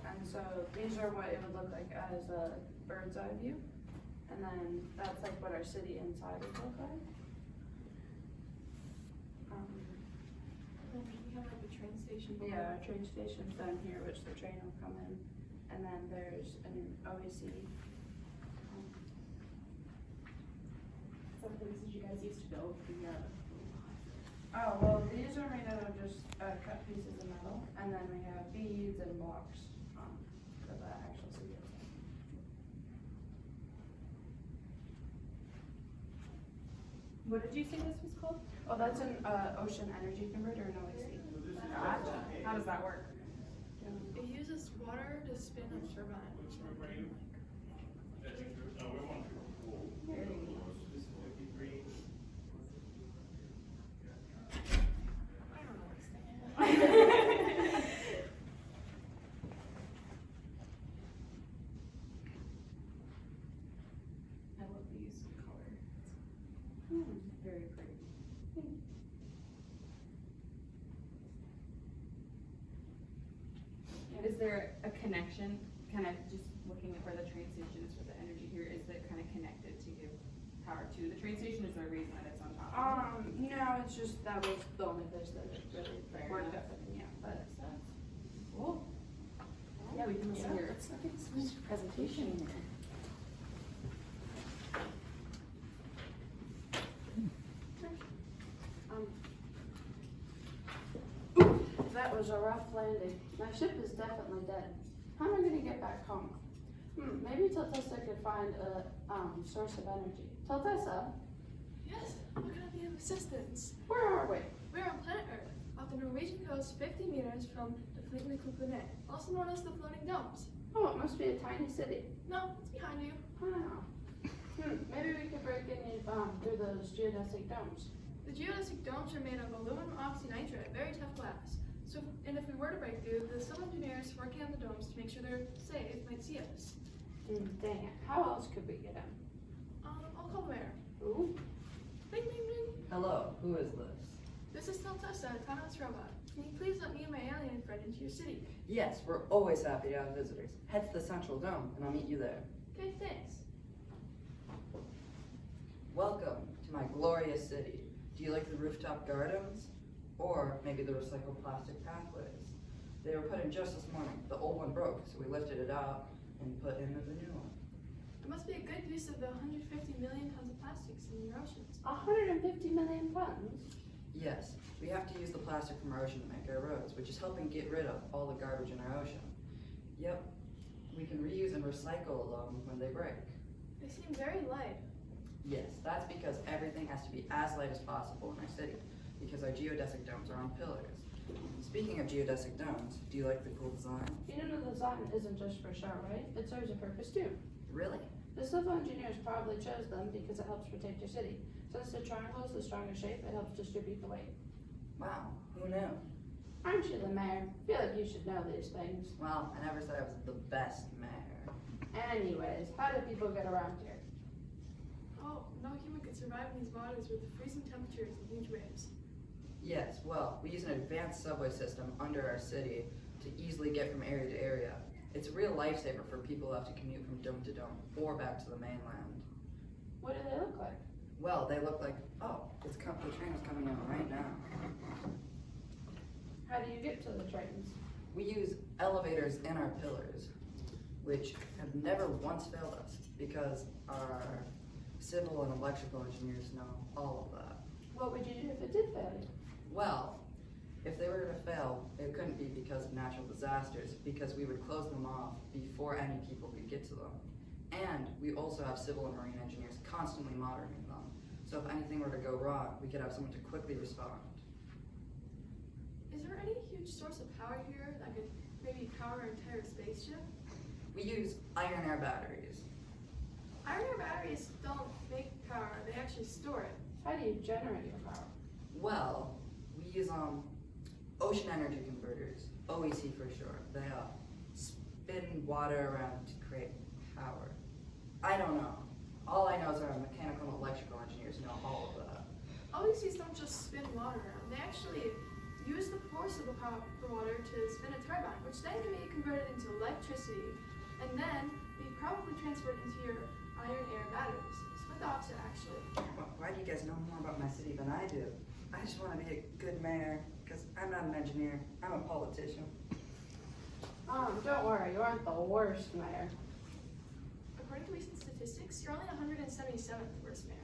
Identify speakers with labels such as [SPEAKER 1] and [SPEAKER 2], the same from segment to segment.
[SPEAKER 1] And so these are what it would look like as a bird's eye view. And then that's like what our city inside would look like.
[SPEAKER 2] We have like a train station.
[SPEAKER 1] Yeah, our train station's down here, which the train will come in. And then there's an OAC.
[SPEAKER 2] Some places you guys used to go for your
[SPEAKER 1] Oh, well, these are made out of just cut pieces of metal. And then we have beads and blocks for the actual city.
[SPEAKER 2] What did you say this was called?
[SPEAKER 1] Oh, that's an ocean energy converter, an OAC.
[SPEAKER 2] Gotcha. How does that work?
[SPEAKER 3] It uses water to spin a turbine, which then can I don't understand.
[SPEAKER 2] I love the use of color.
[SPEAKER 1] Very pretty.
[SPEAKER 4] Is there a connection, kind of just looking at where the train station is with the energy here, is it kind of connected to give power to the train station? Is there a reason that it's on top of it?
[SPEAKER 1] No, it's just that was the only place that it really
[SPEAKER 4] Fair
[SPEAKER 1] worked
[SPEAKER 4] enough.
[SPEAKER 1] up in, yeah, but.
[SPEAKER 4] Cool. Yeah, we can listen here.
[SPEAKER 2] Let's look at this presentation.
[SPEAKER 1] That was a rough landing. My ship is definitely dead. How am I gonna get back home? Maybe Tiltessa could find a source of energy. Tiltessa,
[SPEAKER 3] Yes, how can I be of assistance?
[SPEAKER 1] where are we?
[SPEAKER 3] We're on planet Earth, off the Norwegian coast 50 meters from the Flytende Kuplene, also known as the floating domes.
[SPEAKER 1] Oh, it must be a tiny city.
[SPEAKER 3] No, it's behind you.
[SPEAKER 1] Wow. Maybe we could break in through those geodesic domes.
[SPEAKER 3] The geodesic domes are made of aluminum oxynitride, very tough glass. So, and if we were to break through, the civil engineers working on the domes to make sure they're safe might see us.
[SPEAKER 1] Dang it. How else could we get in?
[SPEAKER 3] I'll call the mayor.
[SPEAKER 1] Ooh.
[SPEAKER 3] Bing, bing, bing.
[SPEAKER 5] Hello, who is this?
[SPEAKER 3] This is Tiltessa, a autonomous robot. Can you please let me and my alien friend into your city?
[SPEAKER 5] Yes, we're always happy to have visitors. Head to the Central Dome, and I'll meet you there.
[SPEAKER 3] Okay, thanks.
[SPEAKER 5] Welcome to my glorious city. Do you like the rooftop gardens? Or maybe the recycled plastic pathways? They were put in just this morning. The old one broke, so we lifted it out and put in the new one.
[SPEAKER 3] It must be a good use of the 150 million tons of plastics in your oceans.
[SPEAKER 1] 150 million tons?
[SPEAKER 5] Yes, we have to use the plastic from our ocean to make our roads, which is helping get rid of all the garbage in our ocean. Yep, we can reuse and recycle them when they break.
[SPEAKER 3] They seem very light.
[SPEAKER 5] Yes, that's because everything has to be as light as possible in our city, because our geodesic domes are on pillars. Speaking of geodesic domes, do you like the cool design?
[SPEAKER 1] You know the design isn't just for show, right? It serves a purpose too.
[SPEAKER 5] Really?
[SPEAKER 1] The civil engineers probably chose them because it helps protect your city. Since the triangle is the strongest shape, it helps distribute the weight.
[SPEAKER 5] Wow, who knew?
[SPEAKER 1] Aren't you the mayor? I feel like you should know these things.
[SPEAKER 5] Well, I never said I was the best mayor.
[SPEAKER 1] Anyways, how do people get around here?
[SPEAKER 3] Oh, no human could survive in these waters with the freezing temperatures and huge waves.
[SPEAKER 5] Yes, well, we use an advanced subway system under our city to easily get from area to area. It's a real lifesaver for people who have to commute from dome to dome or back to the mainland.
[SPEAKER 1] What do they look like?
[SPEAKER 5] Well, they look like, oh, the train is coming in right now.
[SPEAKER 1] How do you get to the trains?
[SPEAKER 5] We use elevators in our pillars, which have never once failed us because our civil and electrical engineers know all of that.
[SPEAKER 1] What would you do if it did fail you?
[SPEAKER 5] Well, if they were to fail, it couldn't be because of natural disasters, because we would close them off before any people could get to them. And we also have civil and marine engineers constantly monitoring them. So if anything were to go wrong, we could have someone to quickly respond.
[SPEAKER 3] Is there any huge source of power here that could maybe power our entire spaceship?
[SPEAKER 5] We use iron air batteries.
[SPEAKER 3] Iron air batteries don't make power, they actually store it.
[SPEAKER 1] How do you generate your power?
[SPEAKER 5] Well, we use ocean energy converters, OEC for short. They spin water around to create power. I don't know. All I know is our mechanical and electrical engineers know all of that.
[SPEAKER 3] OECs don't just spin water around, they actually use the force of the water to spin a turbine, which then can be converted into electricity, and then be probably transferred into your iron air batteries. It's quite the opposite, actually.
[SPEAKER 5] Why do you guys know more about my city than I do? I just want to be a good mayor, because I'm not an engineer, I'm a politician.
[SPEAKER 1] Don't worry, you aren't the worst mayor.
[SPEAKER 3] According to recent statistics, you're only 177th worst mayor.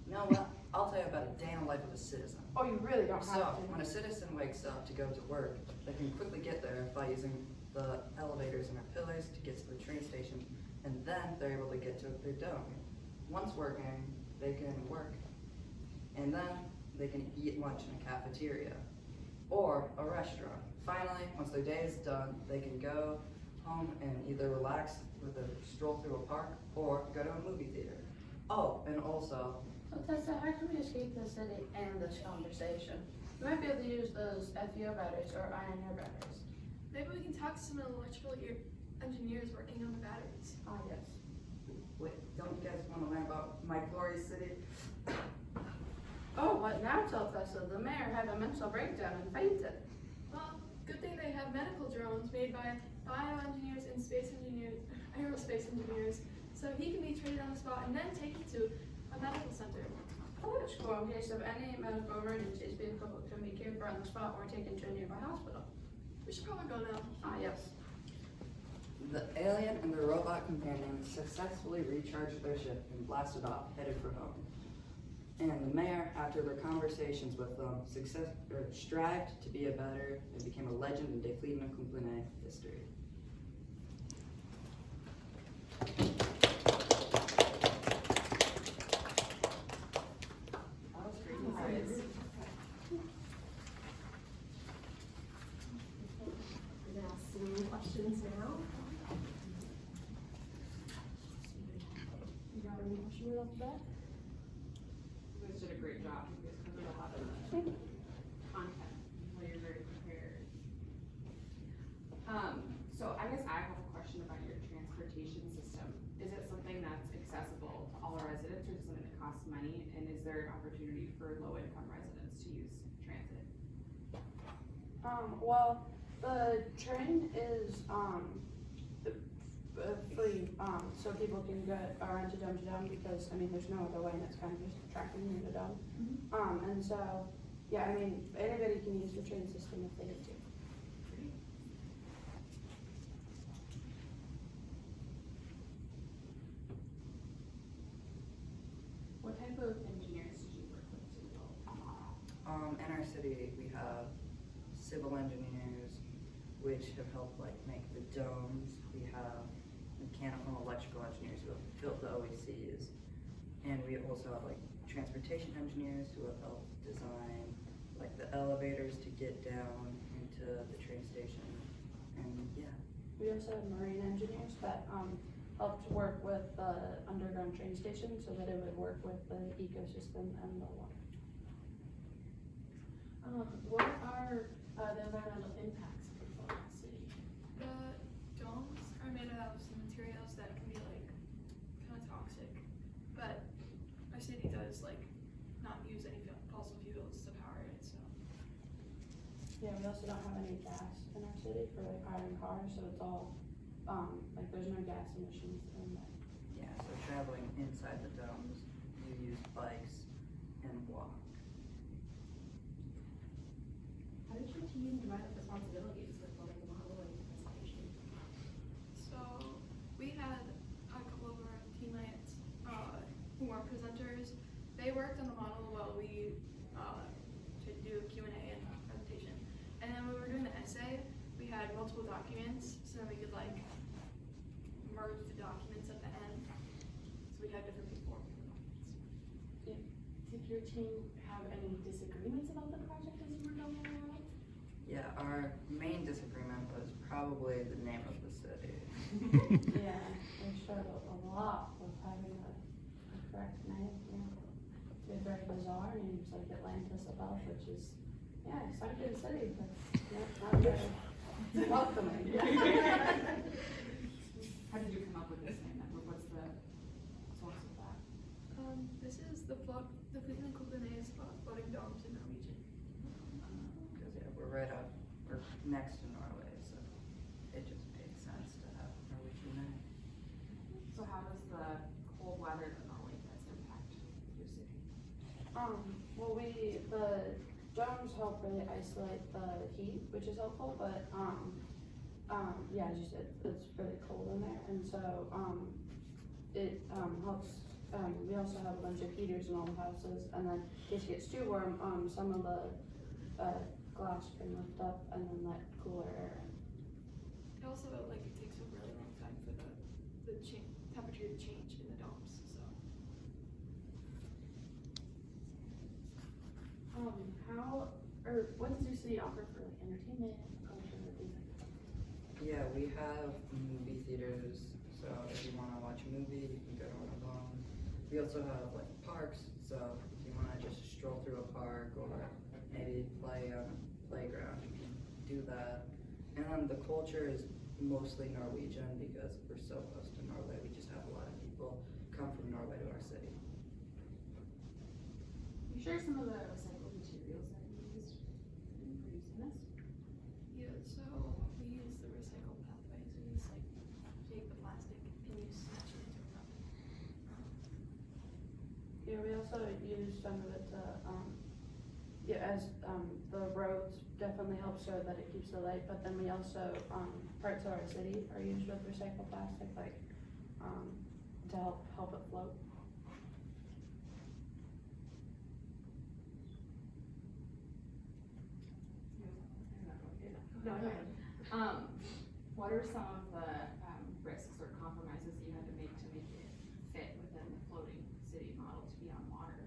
[SPEAKER 5] You know what? I'll tell you about a day in the life of a citizen.
[SPEAKER 1] Oh, you really don't
[SPEAKER 5] So,
[SPEAKER 1] have to.
[SPEAKER 5] when a citizen wakes up to go to work, they can quickly get there by using the elevators and their pillars to get to the train station, and then they're able to get to their dome. Once working, they can work, and then they can eat lunch in a cafeteria or a restaurant. Finally, once their day is done, they can go home and either relax with a stroll through a park or go to a movie theater. Oh, and also,
[SPEAKER 1] So Tessa, how can we escape the city and this conversation? We might be able to use those FEO batteries or iron air batteries.
[SPEAKER 3] Maybe we can talk to some electrical engineers working on the batteries.
[SPEAKER 1] Ah, yes.
[SPEAKER 5] wait, don't you guys want to learn about my glorious city?
[SPEAKER 1] Oh, what now, tell Tessa? The mayor had a mental breakdown and fainted.
[SPEAKER 3] Well, good thing they have medical drones made by bioengineers and aerospace engineers, so he can be treated on the spot and then taken to a medical center.
[SPEAKER 1] Oh, that's cool. In case of any medical emergencies, people can be cared for on the spot or taken to a nearby hospital.
[SPEAKER 3] We should probably go now.
[SPEAKER 1] Ah, yes.
[SPEAKER 5] The alien and the robot companion successfully recharged their ship and blasted off, headed for home. And the mayor, after their conversations with them, strived to be a better and became a legend in Flytende Kuplene history.
[SPEAKER 4] That was great.
[SPEAKER 2] We're gonna ask some questions now. You got any question right off the bat?
[SPEAKER 4] You guys did a great job. You guys covered a lot of the content. Well, you're very prepared. So I guess I have a question about your transportation system. Is it something that's accessible to all residents, or is it something that costs money? And is there an opportunity for low-income residents to use transit?
[SPEAKER 1] Well, the train is, free, so people can get around to dome, because, I mean, there's no other way, and it's kind of just tracking near the dome. And so, yeah, I mean, anybody can use the train system if they need to.
[SPEAKER 4] What type of engineers did you work with to build?
[SPEAKER 5] In our city, we have civil engineers, which have helped like make the domes. We have mechanical and electrical engineers who have built the OECs. And we also have like transportation engineers who have helped design like the elevators to get down into the train station. And yeah.
[SPEAKER 1] We also have marine engineers that, helped work with the underground train station so that it would work with the ecosystem and the water.
[SPEAKER 2] What are the environmental impacts of the city?
[SPEAKER 3] The domes are made out of some materials that can be like kind of toxic, but our city does like not use any fossil fuels to power it, so.
[SPEAKER 1] Yeah, we also don't have any gas in our city for like powering cars, so it's all, like there's no gas emissions in that.
[SPEAKER 5] Yeah, so traveling inside the domes, you use bikes and walk.
[SPEAKER 2] How did your team divide up responsibilities with building the model and presentation?
[SPEAKER 3] So we had a couple of our teammates who were presenters. They worked on the model while we to do a Q&A and presentation. And then when we were doing the essay, we had multiple documents, so then we could like merge the documents at the end. So we had different people working on documents.
[SPEAKER 2] Did your team have any disagreements about the project as you were going around?
[SPEAKER 5] Yeah, our main disagreement was probably the name of the city.
[SPEAKER 1] Yeah, we struggled a lot with having a correct name, yeah. It's very bizarre, names like Atlantis above, which is, yeah, exciting city, but not very welcoming.
[SPEAKER 4] How did you come up with this name? What's the source of that?
[SPEAKER 3] This is the Flytende Kuplene floating domes in Norwegian.
[SPEAKER 5] Because yeah, we're next to Norway, so it just made sense to have Norwegian there.
[SPEAKER 4] So how does the cold weather that Norway gets impact your city?
[SPEAKER 1] Well, the domes help really isolate the heat, which is helpful, but, yeah, as you said, it's really cold in there, and so, it, helps, we also have a bunch of heaters in all the houses, and then in case it gets too warm, some of the, glass can lift up and then let cooler air in.
[SPEAKER 3] It also, like, it takes a really long time for the temperature to change in the domes, so.
[SPEAKER 1] What does your city offer for like entertainment, culture, things like that?
[SPEAKER 5] Yeah, we have movie theaters, so if you wanna watch a movie, you can go to one of them. We also have like parks, so if you wanna just stroll through a park or maybe play on a playground, you can do that. And then the culture is mostly Norwegian because we're so close to Norway, we just have a lot of people come from Norway to our city.
[SPEAKER 4] You share some of the recycled materials that you used in producing this?
[SPEAKER 3] Yeah, so we use the recycle pathways. We use like take the plastic and use smash it into a cup.
[SPEAKER 1] Yeah, we also use some of it to, the roads definitely help so that it keeps the light, but then we also, parts of our city are used with recycled plastic, like, to help it float.
[SPEAKER 4] No, what are some of the risks or compromises you had to make it fit within the floating city model to be on water?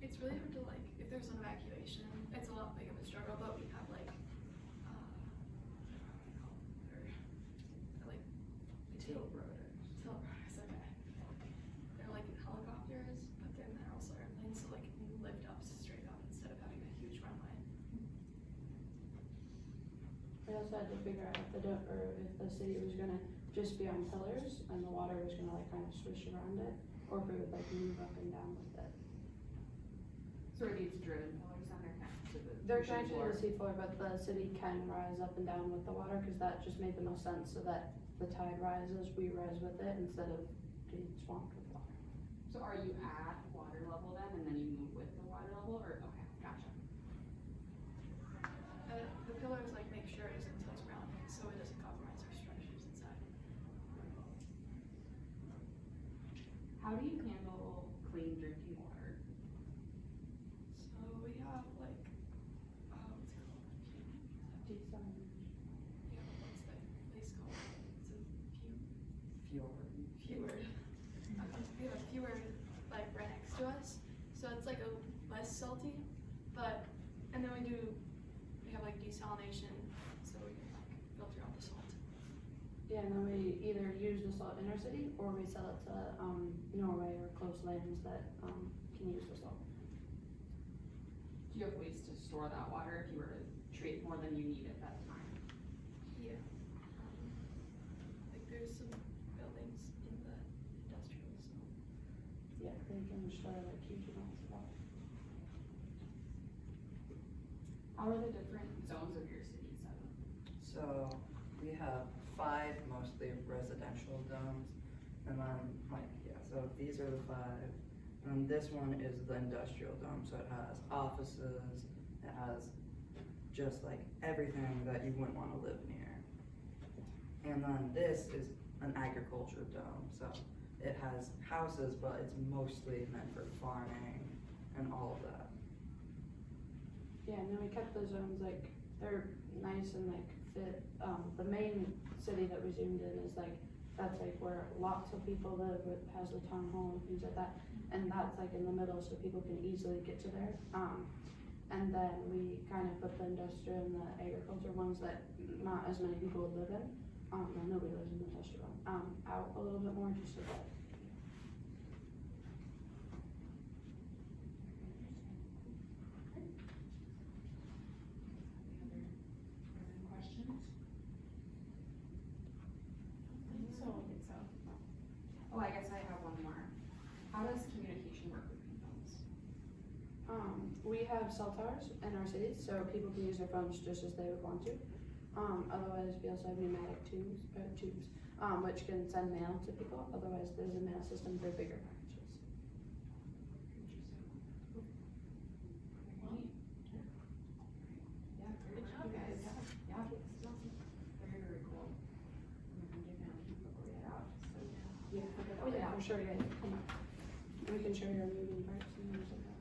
[SPEAKER 3] It's really hard to like, if there's an evacuation, it's a lot big of a struggle, but we have like,
[SPEAKER 5] Tilt rotors.
[SPEAKER 3] tilt rotors, okay. They're like helicopters, but then they're also airplanes, so like you can lift up straight up instead of having a huge runway.
[SPEAKER 1] We also had to figure out if if the city was gonna just be on pillars and the water was gonna like kind of swish around it, or if it would like move up and down with it.
[SPEAKER 4] So are these driven pillars on their connected to the?
[SPEAKER 1] They're
[SPEAKER 4] ocean
[SPEAKER 1] connected to
[SPEAKER 4] floor?
[SPEAKER 1] the seafloor, but the city can rise up and down with the water, cause that just made the most sense, so that the tide rises, we rise with it instead of getting swamped with water.
[SPEAKER 4] So are you at water level then, and then you move with the water level, or, okay, gotcha.
[SPEAKER 3] The pillars like make sure it doesn't tilt around, so it doesn't compromise our structures inside.
[SPEAKER 4] How do you handle clean drinking water?
[SPEAKER 3] So we have like, what's it called? Yeah, what's that place called? It's a
[SPEAKER 5] Fjord.
[SPEAKER 3] fjord. We have a fjord like right next to us, so it's like a less salty, but, and then we have like desalination, so we can like filter out the salt.
[SPEAKER 1] Yeah, and then we either use the salt in our city, or we sell it to, Norway or close lands that, can use the salt.
[SPEAKER 4] Do you have ways to store that water if you were to treat more than you need at that time?
[SPEAKER 3] Yeah. Like there's some buildings in the industrial zone.
[SPEAKER 1] Yeah, they can store like huge amounts of water.
[SPEAKER 4] How are the different zones of your city set up?
[SPEAKER 5] So we have 5 mostly residential domes, and then so these are the 5, and this one is the industrial dome, so it has offices, it has just like everything that you wouldn't want to live near. And then this is an agriculture dome, so it has houses, but it's mostly meant for farming and all of that.
[SPEAKER 1] Yeah, and then we kept the zones like, they're nice and like fit, the main city that we zoomed in is like, that's like where lots of people live, it has a town hall and things like that, and that's like in the middle so people can easily get to there. And then we kind of put the industrial and the agriculture ones that not as many people would live in, and nobody lives in the industrial, out a little bit more just so that.
[SPEAKER 4] Other questions? I think so. Oh, I guess I have one more. How does communication work with phones?
[SPEAKER 1] we have cell towers in our cities, so people can use their phones just as they would want to. Otherwise, we also have pneumatic tubes, which can send mail to people. Otherwise, there's a mail system for bigger packages.
[SPEAKER 4] Yeah, good job, guys. Yeah, it's awesome. Very, very cool. I'm gonna figure out, so.
[SPEAKER 1] Yeah. Oh yeah, for sure. Yeah. We can show your moving parts and things like that.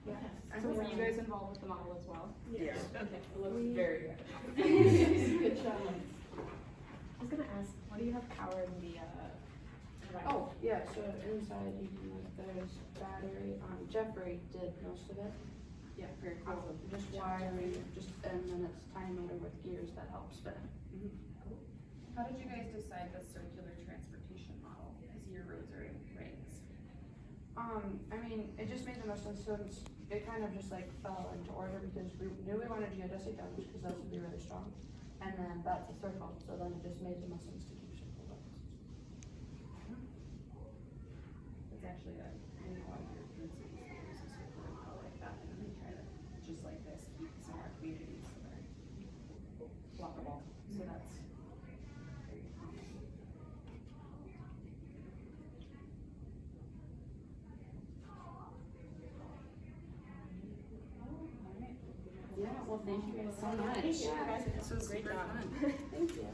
[SPEAKER 4] Yeah. So were you guys involved with the model as well?
[SPEAKER 6] Yeah.
[SPEAKER 4] Okay, it looks very good.
[SPEAKER 1] Good job.
[SPEAKER 2] I was gonna ask, what do you have powering the, device?
[SPEAKER 1] Oh, yeah, so inside you can, there's battery, Jeffrey did most of it.
[SPEAKER 4] Yeah, very cool.
[SPEAKER 1] Just wiring, and then it's tiny motor with gears that help spin it.
[SPEAKER 4] How did you guys decide the circular transportation model? Because your roads are in rings.
[SPEAKER 1] I mean, it just made the most sense, it kind of just like fell into order because we knew we wanted geodesic domes because those would be really strong. And then that's a circle, so then it just made the most sense to keep circle ones.
[SPEAKER 4] It's actually a lot of European cities that use a circular model like that, and then they try to, just like this, keep some of our communities so they're walkable. So that's very common. Yeah, well, thank you guys so much.
[SPEAKER 1] Yeah,
[SPEAKER 5] This was
[SPEAKER 2] Great
[SPEAKER 5] super
[SPEAKER 2] job.
[SPEAKER 5] fun.
[SPEAKER 1] thank you.